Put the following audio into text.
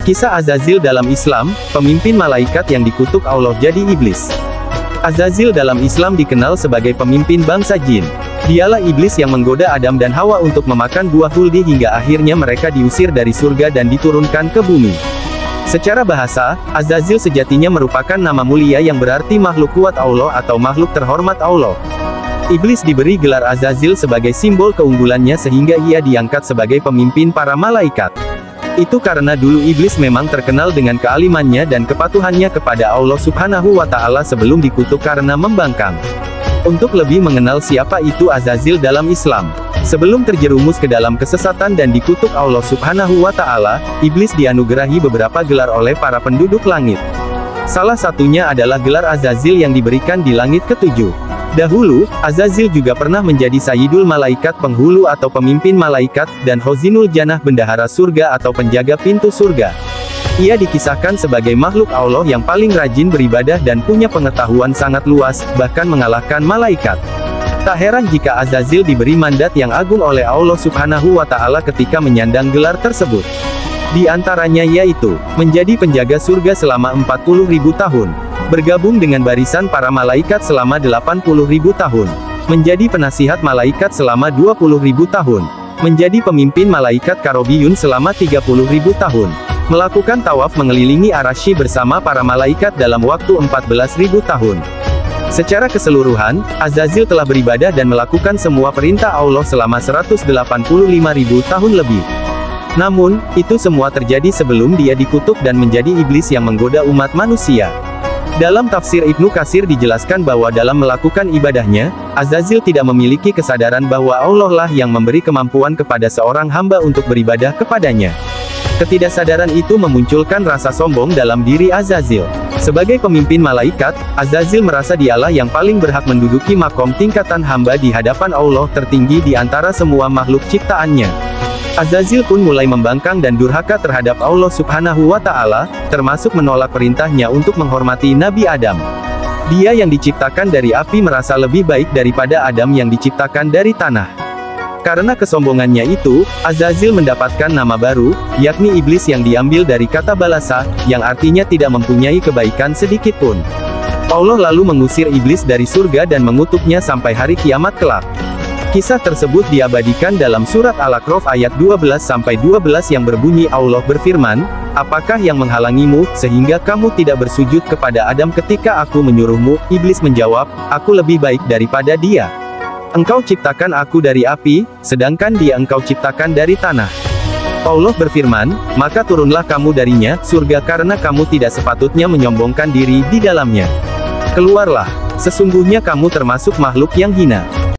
Kisah Azazil dalam Islam, pemimpin malaikat yang dikutuk Allah jadi iblis. Azazil dalam Islam dikenal sebagai pemimpin bangsa jin. Dialah iblis yang menggoda Adam dan Hawa untuk memakan buah huldi hingga akhirnya mereka diusir dari surga dan diturunkan ke bumi. Secara bahasa, Azazil sejatinya merupakan nama mulia yang berarti makhluk kuat Allah atau makhluk terhormat Allah. Iblis diberi gelar Azazil sebagai simbol keunggulannya sehingga ia diangkat sebagai pemimpin para malaikat. Itu karena dulu iblis memang terkenal dengan kealimannya dan kepatuhannya kepada Allah Subhanahu wa Ta'ala sebelum dikutuk karena membangkang. Untuk lebih mengenal siapa itu Azazil dalam Islam, sebelum terjerumus ke dalam kesesatan dan dikutuk Allah Subhanahu wa Ta'ala, iblis dianugerahi beberapa gelar oleh para penduduk langit. Salah satunya adalah gelar Azazil yang diberikan di langit ketujuh. Dahulu, Azazil juga pernah menjadi Sayyidul Malaikat penghulu atau pemimpin malaikat, dan Khozinul Jannah bendahara surga atau penjaga pintu surga. Ia dikisahkan sebagai makhluk Allah yang paling rajin beribadah dan punya pengetahuan sangat luas, bahkan mengalahkan malaikat. Tak heran jika Azazil diberi mandat yang agung oleh Allah Subhanahu wa Ta'ala ketika menyandang gelar tersebut. Di antaranya yaitu, menjadi penjaga surga selama 40.000 tahun. Bergabung dengan barisan para malaikat selama 80.000 tahun. Menjadi penasihat malaikat selama 20.000 tahun. Menjadi pemimpin malaikat karobiyun selama 30.000 tahun. Melakukan tawaf mengelilingi arasy bersama para malaikat dalam waktu 14.000 tahun. Secara keseluruhan, Azazil telah beribadah dan melakukan semua perintah Allah selama 185.000 tahun lebih. Namun, itu semua terjadi sebelum dia dikutuk dan menjadi iblis yang menggoda umat manusia. Dalam tafsir Ibnu Katsir dijelaskan bahwa dalam melakukan ibadahnya, Azazil tidak memiliki kesadaran bahwa Allah lah yang memberi kemampuan kepada seorang hamba untuk beribadah kepadanya. Ketidaksadaran itu memunculkan rasa sombong dalam diri Azazil. Sebagai pemimpin malaikat, Azazil merasa dialah yang paling berhak menduduki makom tingkatan hamba di hadapan Allah tertinggi di antara semua makhluk ciptaannya. Azazil pun mulai membangkang dan durhaka terhadap Allah Subhanahu wa Ta'ala, termasuk menolak perintahnya untuk menghormati Nabi Adam. Dia yang diciptakan dari api merasa lebih baik daripada Adam yang diciptakan dari tanah. Karena kesombongannya itu, Azazil mendapatkan nama baru, yakni iblis yang diambil dari kata balasa, yang artinya tidak mempunyai kebaikan sedikit pun. Allah lalu mengusir iblis dari surga dan mengutuknya sampai hari kiamat kelak. Kisah tersebut diabadikan dalam surat Al-A'raf ayat 12-12 yang berbunyi Allah berfirman, "Apakah yang menghalangimu, sehingga kamu tidak bersujud kepada Adam ketika aku menyuruhmu?" Iblis menjawab, "Aku lebih baik daripada dia. Engkau ciptakan aku dari api, sedangkan dia engkau ciptakan dari tanah." Allah berfirman, "Maka turunlah kamu darinya, surga karena kamu tidak sepatutnya menyombongkan diri di dalamnya. Keluarlah, sesungguhnya kamu termasuk makhluk yang hina."